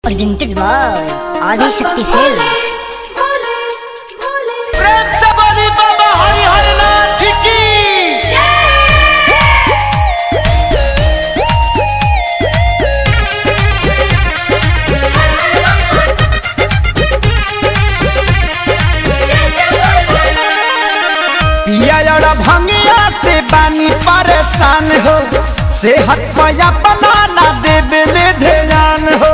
Presented by Adi Shakti Films. प्रेम से बोली बाबा हरिहर नाथ की पिया भंगिया से बानी परेशान हो, सेहत पया बनाना देवे ध्यान हो,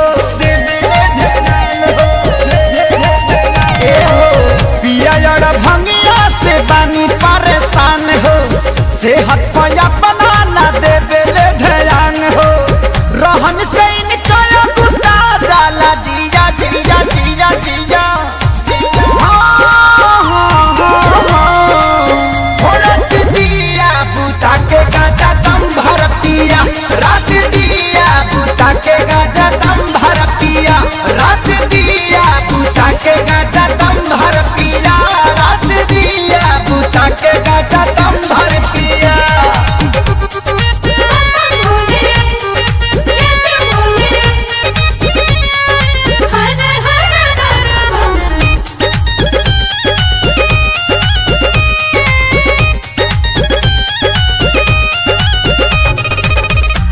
भंगिया से बानी परेशान हो, सेहत पया बनाना देवे ध्यान हो। रहन से इनका गुस्सा जाला जिया जिया जिया जिया रात दिया बुता के गाजा दम भर पिया, रात दिया बुता के गाजा दम भर पिया, रात दिया बुता के गाजा दम भर पिया, रात दिया बुता के गाजा दम भर पिया।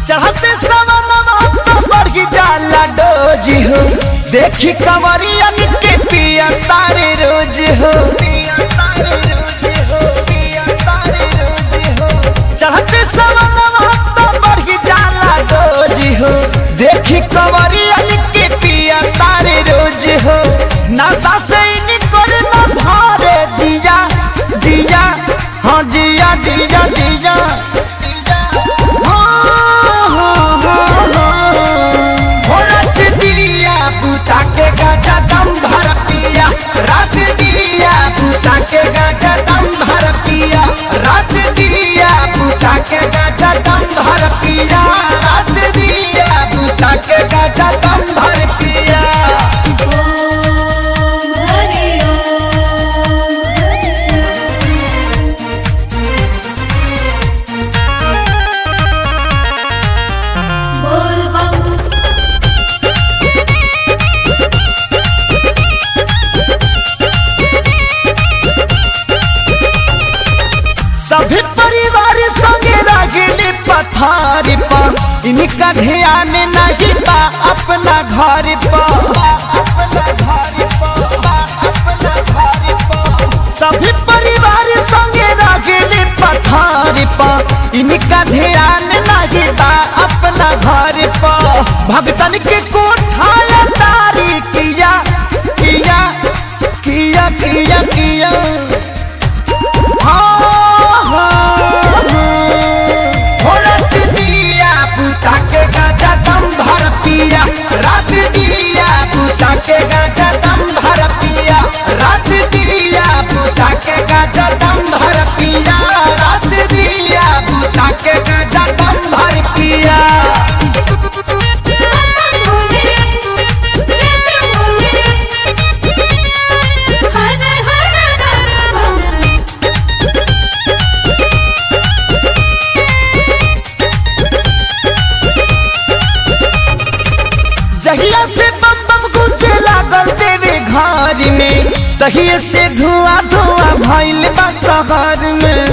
चढ़ते सवनवा तो बढ़ी जाला डोजी हो, देखी कंवरिया के पिया तारे रोज हो, चढ़ते सवनवा तो बढ़ी जाला डोजी हो, देखी कंवरिया के पिया तारे रोज हो। नशा से निकल न भारे जिया जिया हाँ जिया जिया जिया बुता के गाजा दम भर पिया, रात दिया बुता के गाजा दम भर पिया, रात दिया बुता के गाजा दम भर पिया, रात दिया बुता के गाजा दम भर पिया। सभी परिवार संगे रगली पथारी पर, इनका ध्यान नहीं बा अपना घर पर, सभी परिवार संगे रगली पथारी पर, इनका ध्यान नहीं बा अपना घर पर। भगतन के कोठाया तारी किया किया किया किया किया बुता के गाजा दम भर पिया, रात दिया बुता के गाजा दम भर पिया, रात दिया बुता के गाजा दम भर पिया, रात दिया बुता के गाजा दम भर पिया। जहिया से बम बम गूंजे लागल देवे घर में, तहिए से धुआं धुआं भइल बा शहर में,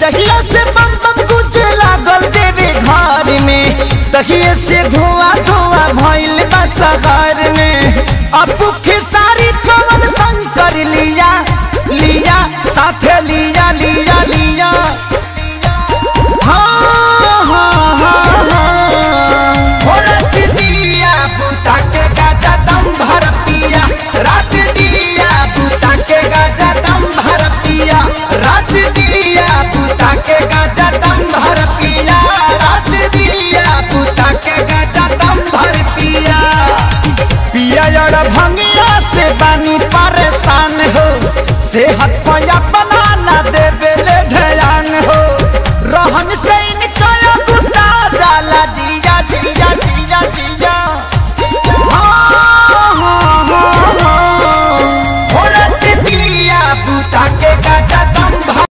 जहिया से बम बम गूंजे लागल देवे घर में, तहिए से धुआं धुआं भइल बा शहर में। अपू खेसारी पवन शंकर लिया लिया साथे लिया लिया लिया